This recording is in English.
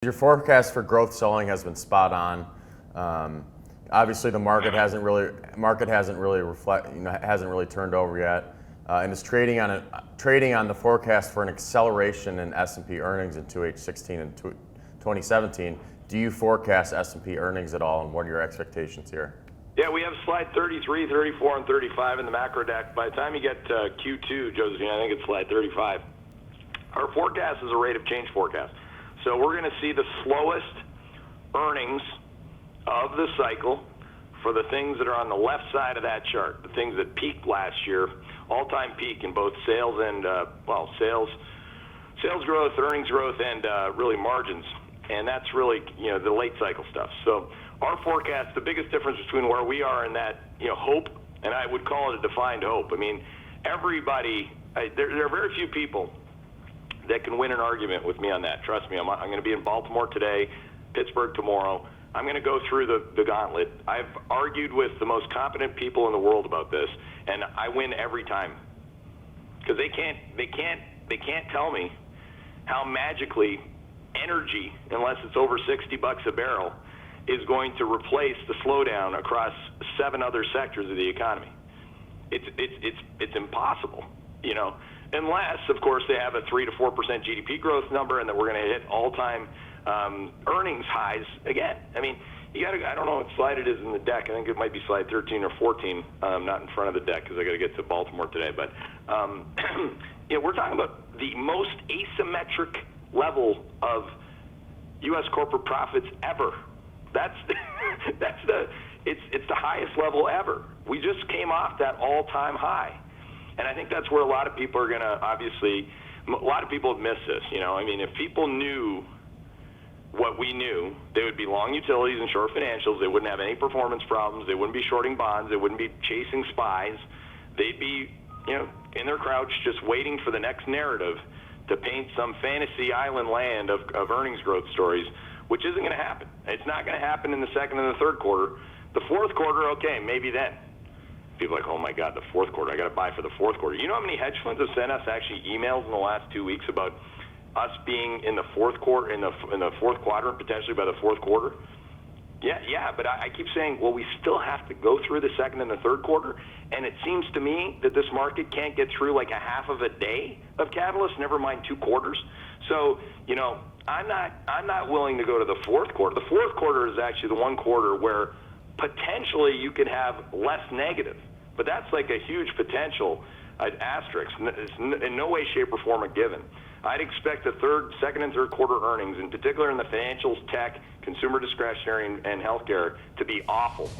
Your forecast for growth selling has been spot on. Obviously, the market hasn't really turned over yet, and is trading on the forecast for an acceleration in S&P earnings in 2H16 and 2017. Do you forecast S&P earnings at all, and what are your expectations here? Yeah, we have slide 33, 34, and 35 in the macro deck. By the time you get to Q2, Josephine, I think it's slide 35. Our forecast is a rate of change forecast. So we're going to see the slowest earnings of the cycle for the things that are on the left side of that chart, the things that peaked last year, all-time peak in both sales and, sales growth, earnings growth, and really margins. And that's really, the late cycle stuff. So our forecast, the biggest difference between where we are and that, hope, and I would call it a defined hope. I mean, everybody, there are very few people that can win an argument with me on that. Trust me, I'm going to be in Baltimore today, Pittsburgh tomorrow. I'm going to go through the gauntlet. I've argued with the most competent people in the world about this, and I win every time. Because they can't tell me how magically energy, unless it's over $60 a barrel, is going to replace the slowdown across 7 other sectors of the economy. It's impossible, unless, of course, they have a 3 to 4% GDP growth number, and that we're going to hit all-time earnings highs again. I mean, I don't know what slide it is in the deck. I think it might be slide 13 or 14, not in front of the deck because I got to get to Baltimore today. But we're talking about the most asymmetric level of U.S. corporate profits ever. It's the highest level ever. We just came off that all-time high. And I think that's where a lot of people are going to, obviously, a lot of people have missed this. I mean, if people knew what we knew, they would be long utilities and short financials. They wouldn't have any performance problems. They wouldn't be shorting bonds. They wouldn't be chasing spies. They'd be, in their crouch just waiting for the next narrative to paint some fantasy island land of earnings growth stories, which isn't going to happen. It's not going to happen in the second and the third quarter. The fourth quarter, okay, maybe then. People are like, oh my God, the fourth quarter, I got to buy for the fourth quarter. You know how many hedge funds have sent us actually emails in the last 2 weeks about us being in the fourth quarter, in the fourth quadrant, potentially by the fourth quarter? Yeah, but I keep saying, well, we still have to go through the second and the third quarter, and it seems to me that this market can't get through like a half of a day of catalysts, never mind 2 quarters. So, I'm not willing to go to the fourth quarter. The fourth quarter is actually the one quarter where potentially you could have less negative, but that's like a huge potential asterisk. It's in no way, shape, or form a given. I'd expect the second and third quarter earnings, in particular in the financials, tech, consumer discretionary, and healthcare, to be awful.